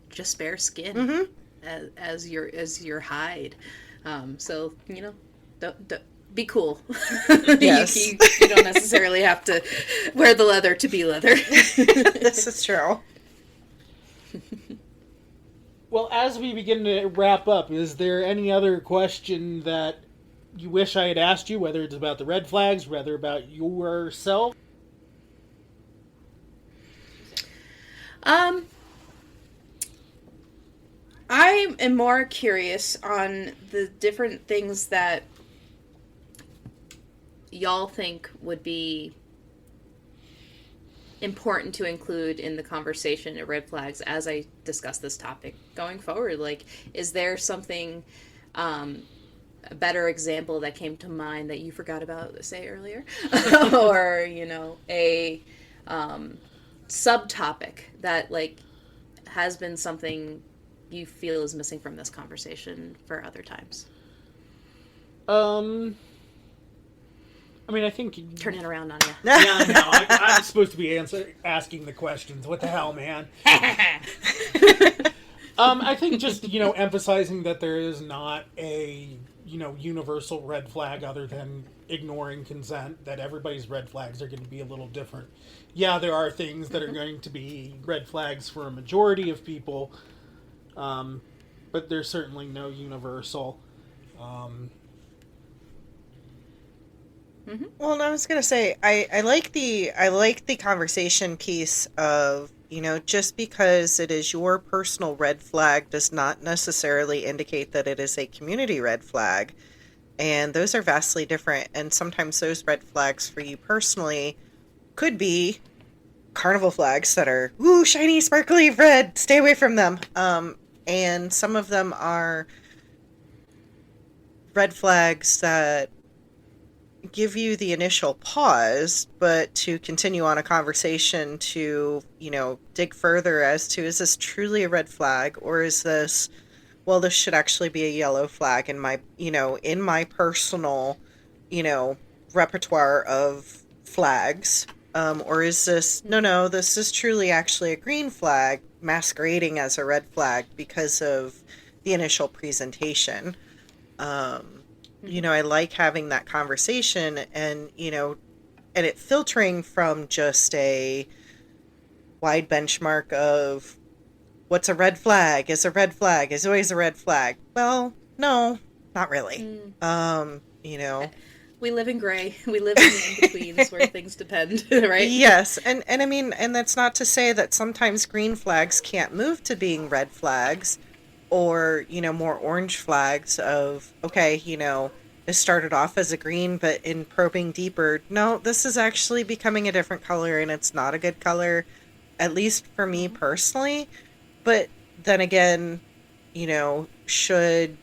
just bare skin as your hide. So, you know, don't be cool. Yes. you don't necessarily have to wear the leather to be leather. This is true. Well, as we begin to wrap up, is there any other question that you wish I had asked you, whether it's about the red flags, whether about yourself? I am more curious on the different things that y'all think would be important to include in the conversation at red flags as I discuss this topic going forward. Like, is there something, a better example that came to mind that you forgot about, say, earlier? Or, you know, a subtopic that, like, has been something you feel is missing from this conversation for other times? I mean, I think... Turn it around on you. Yeah, no, I'm supposed to be asking the questions. What the hell, man? I think just, you know, emphasizing that there is not a, you know, universal red flag other than ignoring consent, that everybody's red flags are going to be a little different. Yeah, there are things that are going to be red flags for a majority of people, but there's certainly no universal. Well, and I was gonna say, I like the conversation piece of, you know, just because it is your personal red flag does not necessarily indicate that it is a community red flag, and those are vastly different. And sometimes those red flags for you personally could be carnival flags that are, ooh, shiny, sparkly, red, stay away from them. And some of them are red flags that give you the initial pause, but to continue on a conversation to, dig further as to, is this truly a red flag, or is this, well, this should actually be a yellow flag in my, in my personal, repertoire of flags, or is this, no, this is truly actually a green flag masquerading as a red flag because of the initial presentation. I like having that conversation and it filtering from just a wide benchmark of what's a red flag is always a red flag. Well, no, not really. We live in gray. We live in the in-betweens where things depend, right? Yes, and I mean, and that's not to say that sometimes green flags can't move to being red flags, or more orange flags of, okay, it started off as a green, but in probing deeper, no, this is actually becoming a different color, and it's not a good color, at least for me personally. But then again, should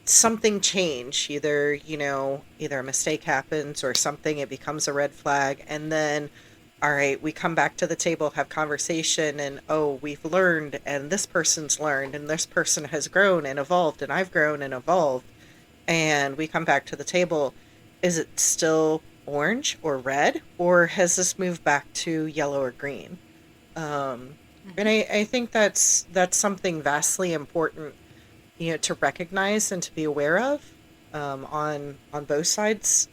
something change, either a mistake happens or something, it becomes a red flag, and then, all right, we come back to the table, have conversation, and we've learned, and this person's learned, and this person has grown and evolved, and I've grown and evolved, and we come back to the table. Is it still orange or red, or has this moved back to yellow or green? And I think that's something vastly important, to recognize and to be aware of, on both sides,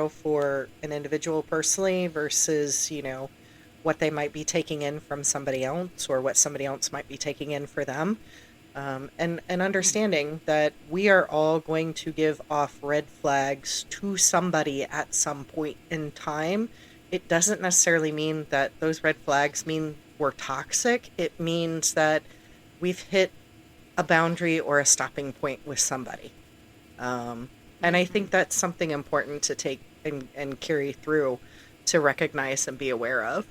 for an individual personally versus, what they might be taking in from somebody else, or what somebody else might be taking in for them. And understanding that we are all going to give off red flags to somebody at some point in time. It doesn't necessarily mean that those red flags mean we're toxic. It means that we've hit a boundary or a stopping point with somebody. And I think that's something important to take and carry through, to recognize and be aware of.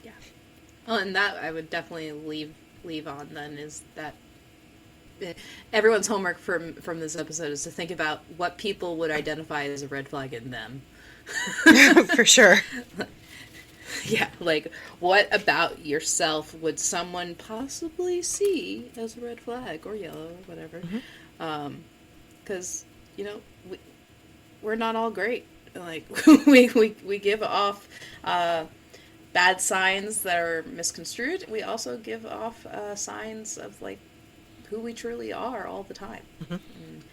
Yeah. Oh, and that I would definitely leave on then, is that everyone's homework from this episode is to think about what people would identify as a red flag in them. For sure. Yeah, like, what about yourself would someone possibly see as a red flag, or yellow, or whatever? Because, we're not all great. Like, we give off bad signs that are misconstrued. We also give off signs of, like, who we truly are all the time. And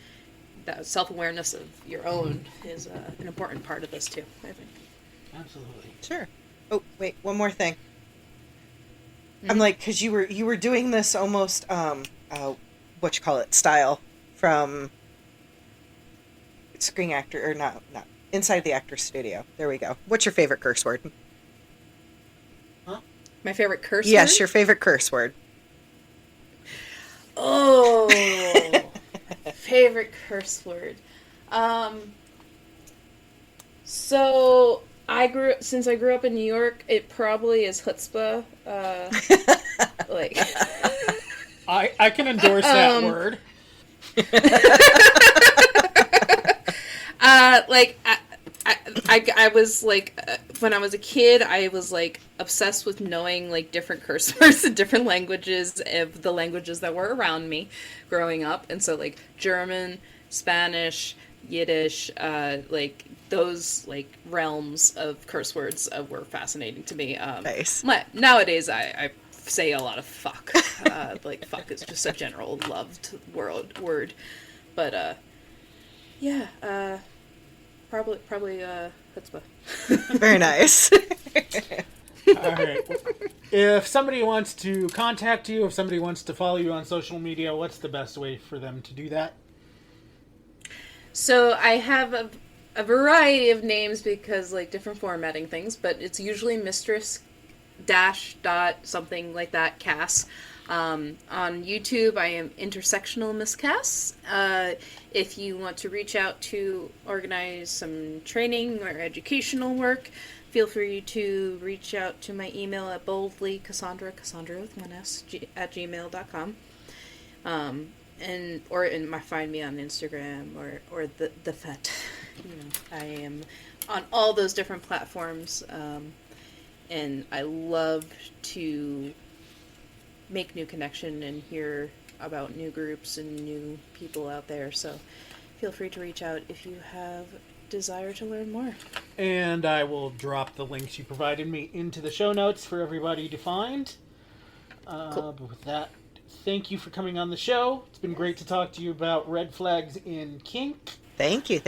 that self-awareness of your own is an important part of this, too, I think. Absolutely. Sure. Oh, wait, one more thing. I'm like, because you were doing this almost, style from Screen Actor, or not, Inside the Actor's Studio. There we go. What's your favorite curse word? Huh? My favorite curse word? Yes, your favorite curse word. Oh, favorite curse word. So since I grew up in New York, it probably is chutzpah. Like, I can endorse that word. I was like, when I was a kid, I was like obsessed with knowing like different curse words in different languages of the languages that were around me growing up, and so like German, Spanish, Yiddish, like those like realms of curse words were fascinating to me. Nice. Nowadays, I say a lot of fuck. Like fuck is just a general loved word, but yeah. Probably chutzpah. Very nice. All right. If somebody wants to contact you, if somebody wants to follow you on social media, what's the best way for them to do that? So I have a variety of names because like different formatting things, but it's usually Mistress dot something like that Cas. On YouTube, I am intersectional Miss Cas. If you want to reach out to organize some training or educational work, feel free to reach out to my email at boldlycassandra with one S, at gmail.com. Find me on Instagram or the FET. I am on all those different platforms, and I love to make new connection and hear about new groups and new people out there. So feel free to reach out if you have desire to learn more. And I will drop the links you provided me into the show notes for everybody to find. Cool. But with that, thank you for coming on the show. It's been great to talk to you about red flags in kink. Thank you.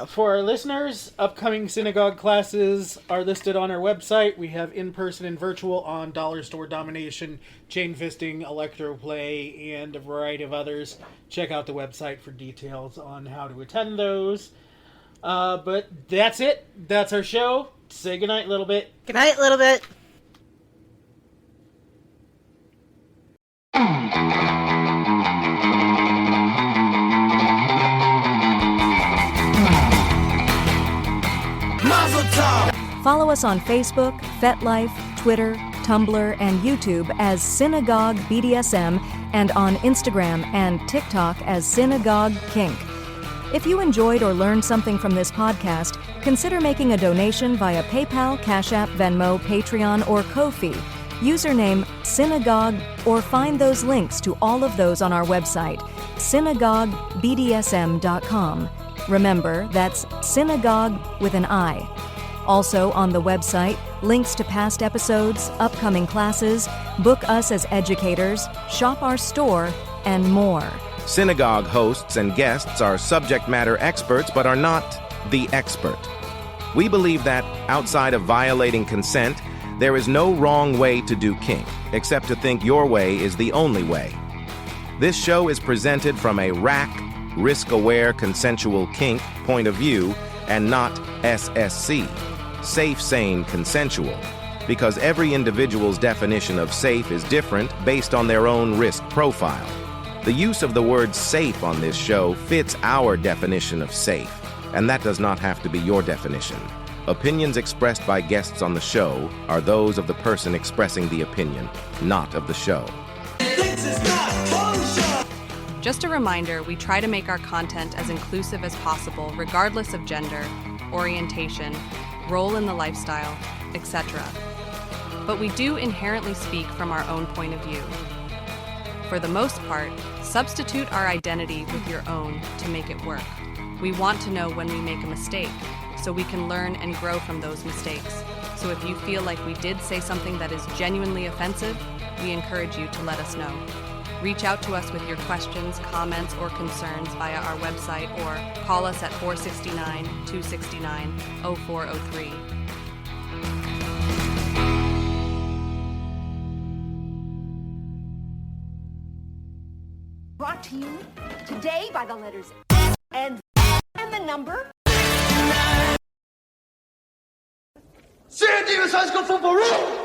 For our listeners, upcoming synagogue classes are listed on our website. We have in-person and virtual on dollar store domination, chain fisting, electroplay, and a variety of others. Check out the website for details on how to attend those. But that's it. That's our show. Say goodnight a little bit. Good night, little bit. Follow us on Facebook, FetLife, Twitter, Tumblr, and YouTube as Synagogue BDSM, and on Instagram and TikTok as Synagogue Kink. If you enjoyed or learned something from this podcast, consider making a donation via PayPal, Cash App, Venmo, Patreon, or Ko-fi. Username Synagogue, or find those links to all of those on our website, synagoguebdsm.com. Remember, that's synagogue with an I. Also on the website, links to past episodes, upcoming classes, book us as educators, shop our store, and more. Synagogue hosts and guests are subject matter experts but are not the expert. We believe that, outside of violating consent, there is no wrong way to do kink, except to think your way is the only way. This show is presented from a RAC, risk-aware consensual kink point of view, and not SSC, safe, sane, consensual, because every individual's definition of safe is different based on their own risk profile. The use of the word safe on this show fits our definition of safe, and that does not have to be your definition. Opinions expressed by guests on the show are those of the person expressing the opinion, not of the show. Just a reminder, we try to make our content as inclusive as possible, regardless of gender, orientation, role in the lifestyle, etc. But we do inherently speak from our own point of view. For the most part, substitute our identity with your own to make it work. We want to know when we make a mistake, so we can learn and grow from those mistakes. So if you feel like we did say something that is genuinely offensive, we encourage you to let us know. Reach out to us with your questions, comments, or concerns via our website or call us at 469-269-0403. Brought to you today by the letters and the number. San Diego High School Football Room!